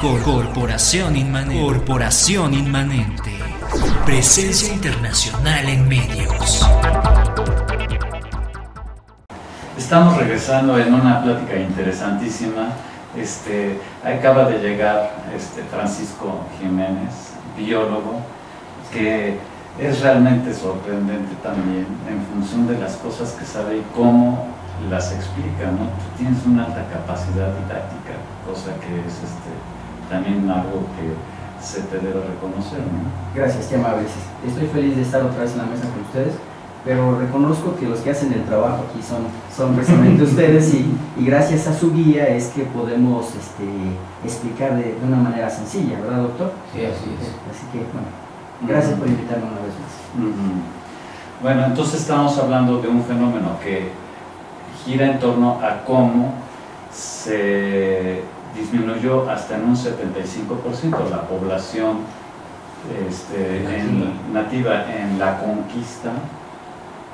Corporación Inmanente. Presencia internacional en medios. Estamos regresando en una plática interesantísima. Acaba de llegar Francisco Jiménez, biólogo, que es realmente sorprendente también en función de las cosas que sabe y cómo las explica, ¿no? Tú tienes una alta capacidad didáctica, cosa que es también algo que se te debe reconocer, ¿no? Gracias, qué amables. Estoy feliz de estar otra vez en la mesa con ustedes, pero reconozco que los que hacen el trabajo aquí son precisamente ustedes y gracias a su guía es que podemos explicar de una manera sencilla, ¿verdad, doctor? Sí, así es. Así que, bueno, gracias por invitarme una vez más. Bueno, entonces estamos hablando de un fenómeno que gira en torno a cómo se disminuyó hasta en un 75% la población nativa en la conquista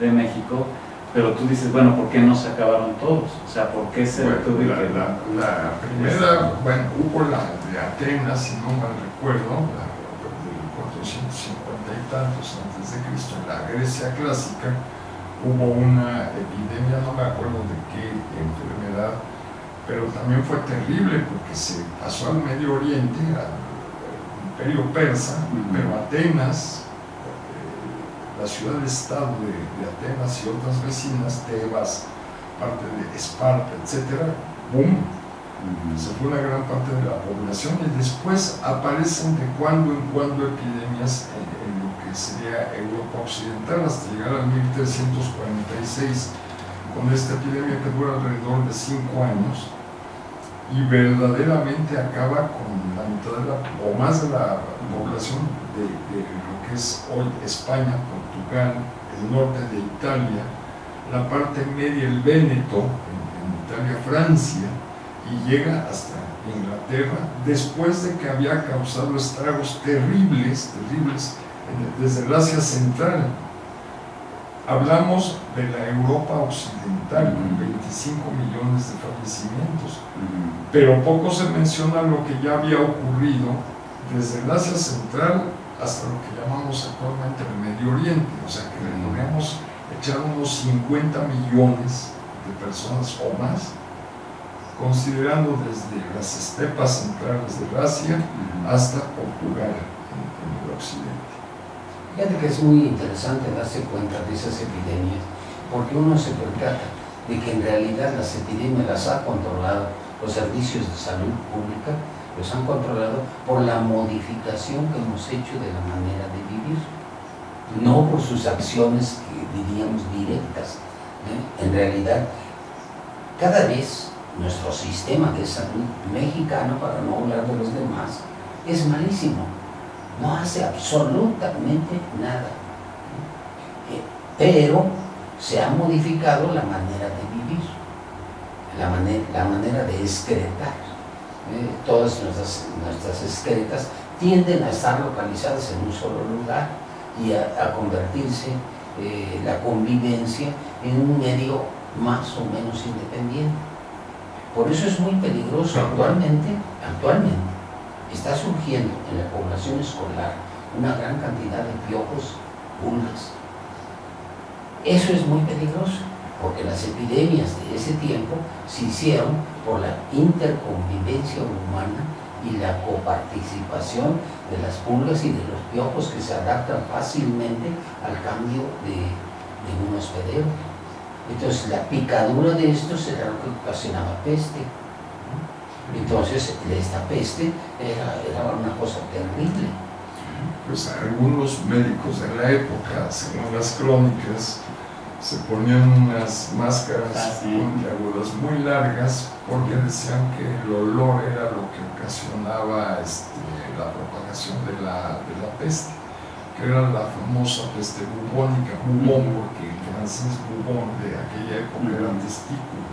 de México, pero tú dices, bueno, ¿por qué no se acabaron todos? O sea, ¿por qué se tuvo que...? La primera, bueno, hubo la de Atenas, si no mal recuerdo, del 450 y tantos antes de Cristo, en la Grecia clásica, hubo una epidemia, no me acuerdo de qué enfermedad, pero también fue terrible porque se pasó al Medio Oriente, al Imperio Persa, pero Atenas, la ciudad-estado de Atenas y otras vecinas, Tebas, parte de Esparta, etc., ¡boom! Se fue una gran parte de la población y después aparecen de cuando en cuando epidemias en lo que sería Europa Occidental hasta llegar al 1346 con esta epidemia que dura alrededor de 5 años y verdaderamente acaba con la mitad o más de la población de lo que es hoy España, Portugal, el norte de Italia, la parte media, el Véneto, en Italia, Francia, y llega hasta Inglaterra después de que había causado estragos terribles desde el Asia Central. Hablamos de la Europa Occidental con 25 millones de fallecimientos, pero poco se menciona lo que ya había ocurrido desde el Asia Central hasta lo que llamamos actualmente el Medio Oriente, o sea que le podríamos echar unos 50 millones de personas o más, considerando desde las estepas centrales de Asia hasta Portugal en el occidente. Fíjate que es muy interesante darse cuenta de esas epidemias, porque uno se percata de que en realidad las epidemias las ha controlado los servicios de salud pública, los han controlado por la modificación que hemos hecho de la manera de vivir, no por sus acciones que diríamos directas. En realidad, cada vez nuestro sistema de salud mexicano, para no hablar de los demás, es malísimo. No hace absolutamente nada. Pero se ha modificado la manera de vivir, la manera de excretar. Todas nuestras excretas tienden a estar localizadas en un solo lugar y a convertirse la convivencia en un medio más o menos independiente. Por eso es muy peligroso actualmente está surgiendo en la población escolar una gran cantidad de piojos, pulgas. Eso es muy peligroso, porque las epidemias de ese tiempo se hicieron por la interconvivencia humana y la coparticipación de las pulgas y de los piojos que se adaptan fácilmente al cambio de un hospedero. Entonces la picadura de estos era lo que ocasionaba peste. Entonces esta peste era una cosa terrible. Pues algunos médicos de la época, según las crónicas, se ponían unas máscaras puntiagudas muy largas porque decían que el olor era lo que ocasionaba la propagación de la peste, que era la famosa peste bubónica, bubón porque el francés bubón de aquella época era testículo.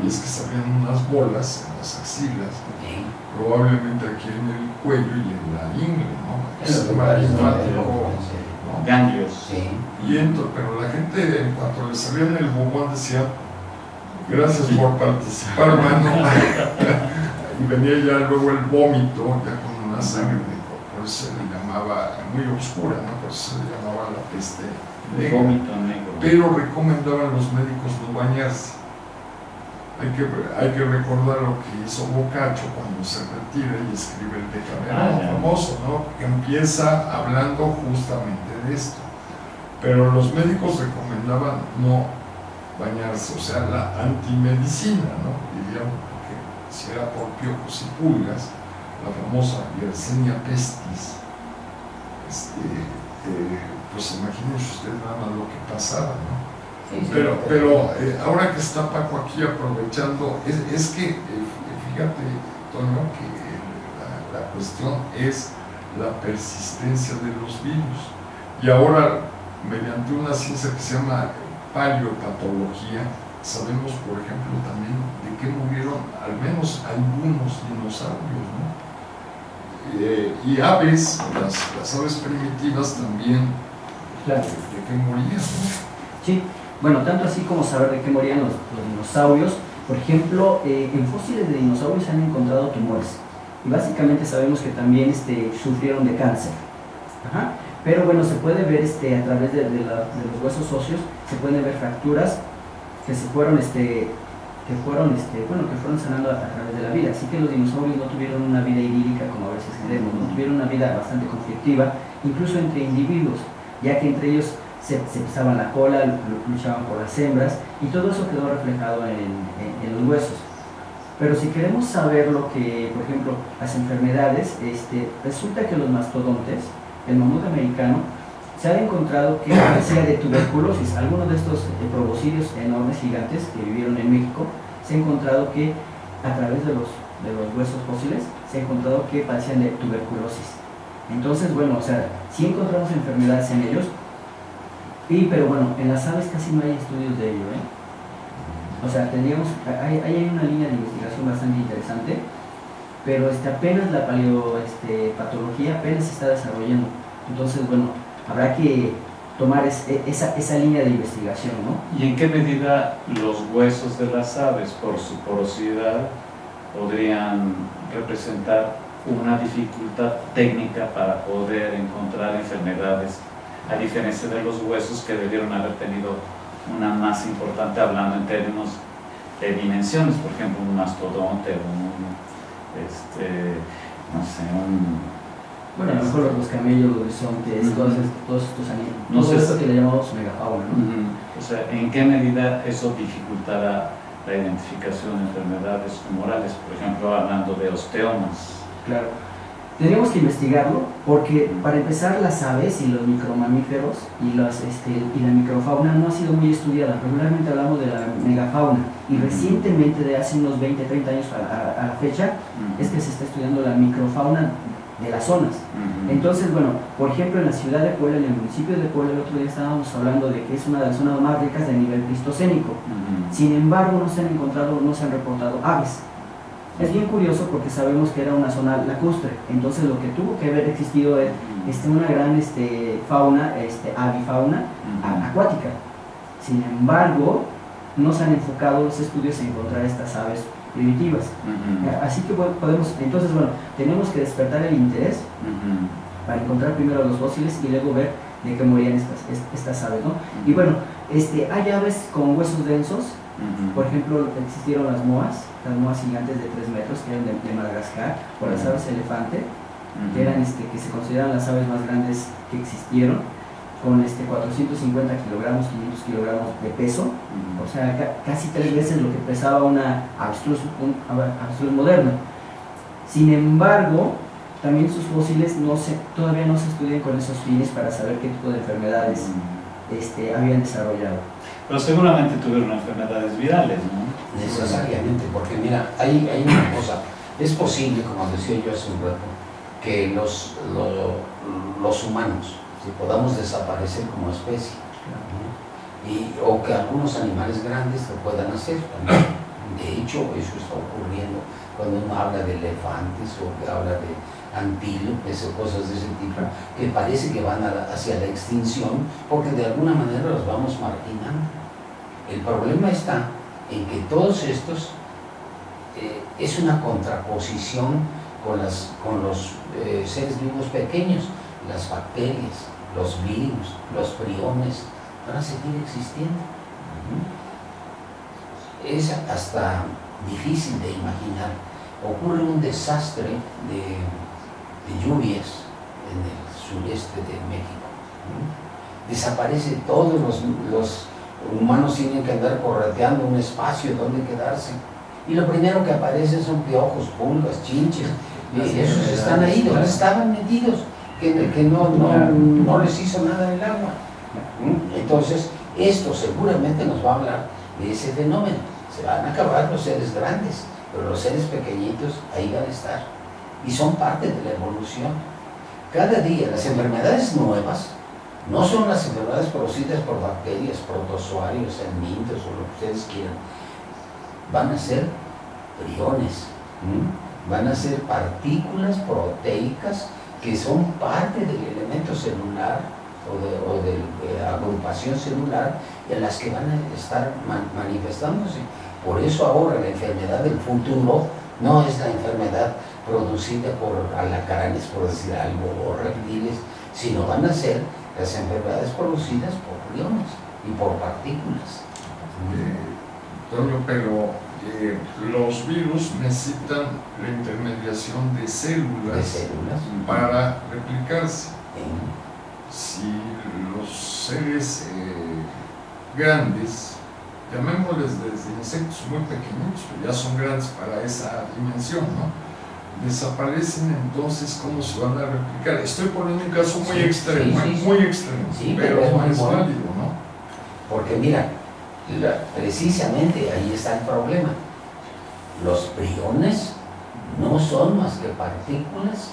Y es que salían unas bolas en las axilas, probablemente aquí en el cuello y en la ingle, ¿no? El sistema linfático, ¿no? Ganglios. Pero la gente, en cuanto le salían el bubón, decía, gracias por participar, mano. y venía ya luego el vómito, ya con una sangre, por eso se le llamaba, muy oscura, ¿no? Por eso se le llamaba la peste El negra. vómito negro. Pero recomendaban los médicos no bañarse. Hay que recordar lo que hizo Boccaccio cuando se retira y escribe el Decamerón famoso, ¿no? Que empieza hablando justamente de esto. Pero los médicos recomendaban no bañarse, o sea, la antimedicina, ¿no? Dirían que si era por piojos y pulgas, la famosa Yersinia pestis, pues imagínense ustedes nada más lo que pasaba, ¿no? Pero ahora que está Paco aquí aprovechando, es que, fíjate, Toño, que la cuestión es la persistencia de los virus. Y ahora, mediante una ciencia que se llama paleopatología, sabemos, por ejemplo, también de qué murieron al menos algunos dinosaurios, ¿no? Y aves, las aves primitivas también, Claro. de qué morían, ¿no? Sí, bueno, tanto así como saber de qué morían los dinosaurios. Por ejemplo, en fósiles de dinosaurios se han encontrado tumores. Y básicamente sabemos que también sufrieron de cáncer. Ajá. Pero bueno, se puede ver a través de los huesos óseos, se pueden ver fracturas que se fueron, que fueron sanando a través de la vida. Así que los dinosaurios no tuvieron una vida idílica como a veces creemos, no tuvieron una vida bastante conflictiva, incluso entre individuos, ya que entre ellos se pisaban la cola, luchaban por las hembras, y todo eso quedó reflejado en los huesos. Pero si queremos saber lo que, por ejemplo, las enfermedades, resulta que los mastodontes, el mamut americano, se ha encontrado que padecía de tuberculosis. Algunos de estos proboscideos enormes, gigantes, que vivieron en México, se ha encontrado que a través de los huesos fósiles, se ha encontrado que padecían de tuberculosis. Entonces, bueno, o sea, sí encontramos enfermedades en ellos, pero bueno, en las aves casi no hay estudios de ello, ¿eh? O sea, hay una línea de investigación bastante interesante, pero apenas la paleopatología apenas se está desarrollando. Entonces, bueno, habrá que tomar esa línea de investigación, ¿no? ¿Y en qué medida los huesos de las aves, por su porosidad, podrían representar una dificultad técnica para poder encontrar enfermedades, a diferencia de los huesos que debieron haber tenido una masa importante, hablando en términos de dimensiones? Por ejemplo, un mastodonte, Bueno, a lo mejor los camellos, los bisontes, todos estos animales, No sé esto que le llamamos megafauna, ¿no? O sea, ¿en qué medida eso dificultará la identificación de enfermedades tumorales? Por ejemplo, hablando de osteomas. Claro. Tendríamos que investigarlo porque, para empezar, las aves y los micromamíferos y la microfauna no ha sido muy estudiada. Regularmente hablamos de la megafauna y recientemente, de hace unos 20, 30 años a la fecha, es que se está estudiando la microfauna de las zonas. Entonces, bueno, por ejemplo, en la ciudad de Puebla, en el municipio de Puebla, el otro día estábamos hablando de que es una de las zonas más ricas de nivel pleistocénico. Sin embargo, no se han reportado aves. Es bien curioso porque sabemos que era una zona lacustre, entonces lo que tuvo que haber existido es una gran fauna, avifauna acuática. Sin embargo, no se han enfocado los estudios en encontrar estas aves primitivas. Así que tenemos que despertar el interés para encontrar primero los fósiles y luego ver de qué morían estas aves, ¿no? Y bueno, hay aves con huesos densos. Por ejemplo, existieron las moas gigantes de 3 metros que eran de Madagascar, o las aves elefante, que eran que se consideran las aves más grandes que existieron, con 450 kilogramos, 500 kilogramos de peso, o sea, casi 3 veces lo que pesaba un avestruz moderno. Sin embargo, también sus fósiles todavía no se estudian con esos fines para saber qué tipo de enfermedades habían desarrollado. Pero seguramente tuvieron enfermedades virales, ¿no? Necesariamente, porque mira, hay una cosa. Es posible, como decía yo hace un rato, que los humanos podamos desaparecer como especie, ¿no? O que algunos animales grandes lo puedan hacer también. De hecho, eso está ocurriendo cuando uno habla de elefantes o que habla de antílopes o cosas de ese tipo, que parece que van hacia la extinción porque de alguna manera los vamos marginando. El problema está en que todos estos es una contraposición con los seres vivos pequeños, las bacterias, los virus, los priones, van a seguir existiendo. Es hasta difícil de imaginar. Ocurre un desastre de lluvias en el sureste de México. Desaparece todos los humanos, tienen que andar correteando un espacio donde quedarse. Y lo primero que aparece son piojos, pulgas, chinches. Y esos están ahí donde estaban metidos, que no les hizo nada el agua. Entonces, esto seguramente nos va a hablar de ese fenómeno. Se van a acabar los seres grandes, pero los seres pequeñitos ahí van a estar. Y son parte de la evolución. Cada día las enfermedades nuevas no son las enfermedades producidas por bacterias, protozoarios, helmintos o lo que ustedes quieran. Van a ser priones, van a ser partículas proteicas que son parte del elemento celular o de agrupación celular, en las que van a estar manifestándose. Por eso ahora la enfermedad del futuro no es la enfermedad producida por alacranes, por decir algo, o reptiles, sino van a ser las enfermedades producidas por priones y por partículas. Pero los virus necesitan la intermediación de células para replicarse. Si los seres grandes, llamémosles desde insectos muy pequeñitos, ya son grandes para esa dimensión, ¿no? Desaparecen, entonces ¿cómo se van a replicar? Estoy poniendo un caso muy extremo, muy extremo, pero es válido, ¿no? Porque mira, precisamente ahí está el problema. Los priones no son más que partículas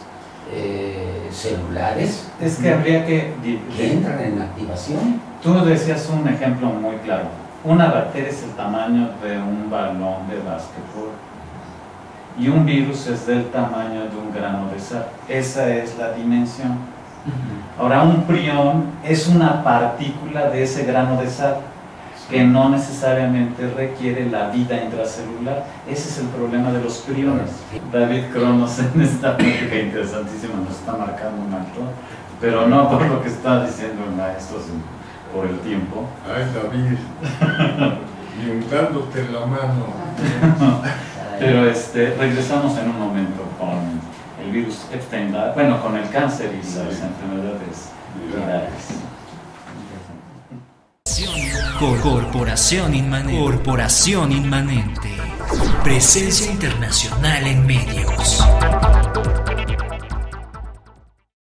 celulares. Es que habría que entran en activación. Tú decías un ejemplo muy claro. Una bacteria es el tamaño de un balón de básquetbol y un virus es del tamaño de un grano de sal. Esa es la dimensión. Ahora, un prión es una partícula de ese grano de sal que no necesariamente requiere la vida intracelular. Ese es el problema de los priones. David Cronos en esta plática interesantísima nos está marcando un alto, pero no por lo que está diciendo el maestro, sino por el tiempo. Ay, David, y untándote la mano. Pero regresamos en un momento con el virus Epstein-Barr, bueno, con el cáncer y las enfermedades virales. Corporación Inmanente. Presencia internacional en medios.